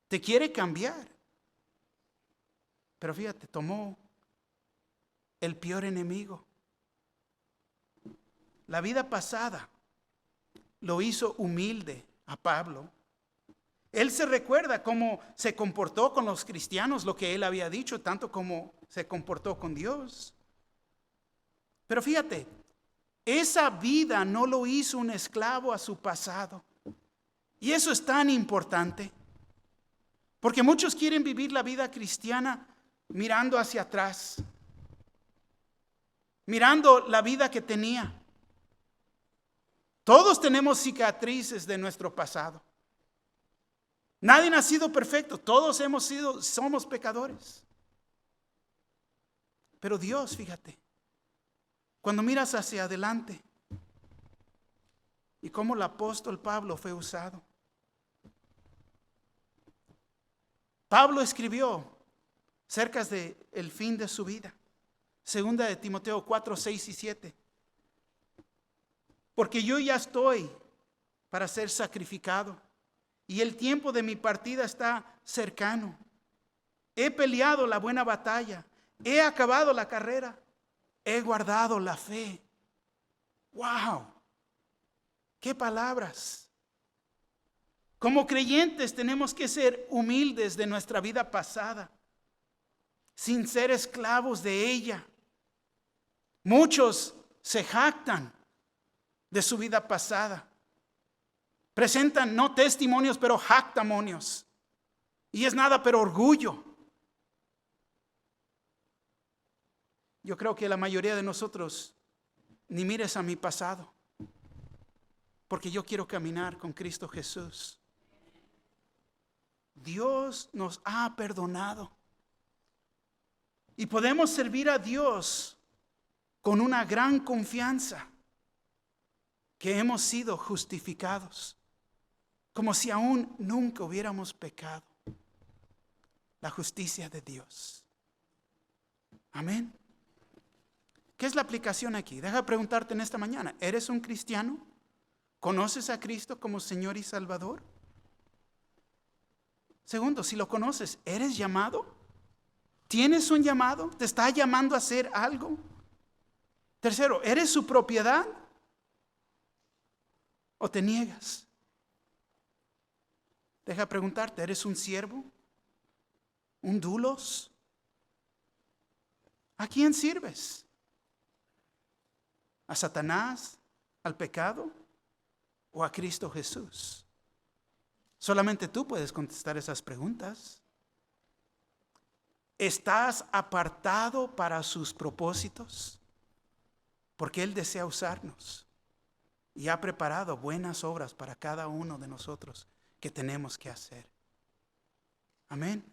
Te quiere cambiar. Pero fíjate, tomó el peor enemigo. La vida pasada lo hizo humilde a Pablo. Él se recuerda cómo se comportó con los cristianos, lo que él había dicho, tanto como se comportó con Dios. Pero fíjate, esa vida no lo hizo un esclavo a su pasado. Y eso es tan importante. Porque muchos quieren vivir la vida cristiana mirando hacia atrás, mirando la vida que tenía. Todos tenemos cicatrices de nuestro pasado. Nadie ha sido perfecto, todos somos pecadores. Pero Dios, fíjate, cuando miras hacia adelante y cómo el apóstol Pablo fue usado. Pablo escribió cerca del fin de su vida. Segunda de Timoteo 4, 6 y 7. Porque yo ya estoy para ser sacrificado y el tiempo de mi partida está cercano. He peleado la buena batalla, he acabado la carrera, he guardado la fe. ¡Wow! ¡Qué palabras! Como creyentes tenemos que ser humildes de nuestra vida pasada, sin ser esclavos de ella. Muchos se jactan de su vida pasada. Presentan no testimonios, pero jactamonios. Y es nada pero orgullo. Yo creo que la mayoría de nosotros ni mires a mi pasado, porque yo quiero caminar con Cristo Jesús. Dios nos ha perdonado y podemos servir a Dios con una gran confianza que hemos sido justificados, como si aún nunca hubiéramos pecado. La justicia de Dios. Amén. ¿Qué es la aplicación aquí? Deja preguntarte en esta mañana, ¿eres un cristiano? ¿Conoces a Cristo como Señor y Salvador? Segundo, si lo conoces, ¿eres llamado? ¿Tienes un llamado? ¿Te está llamando a hacer algo? Tercero, ¿eres su propiedad? ¿O te niegas? Deja preguntarte, ¿eres un siervo? ¿Un doulos? ¿A quién sirves? ¿A Satanás? ¿Al pecado? ¿O a Cristo Jesús? Solamente tú puedes contestar esas preguntas. ¿Estás apartado para sus propósitos? Porque Él desea usarnos y ha preparado buenas obras para cada uno de nosotros que tenemos que hacer. Amén.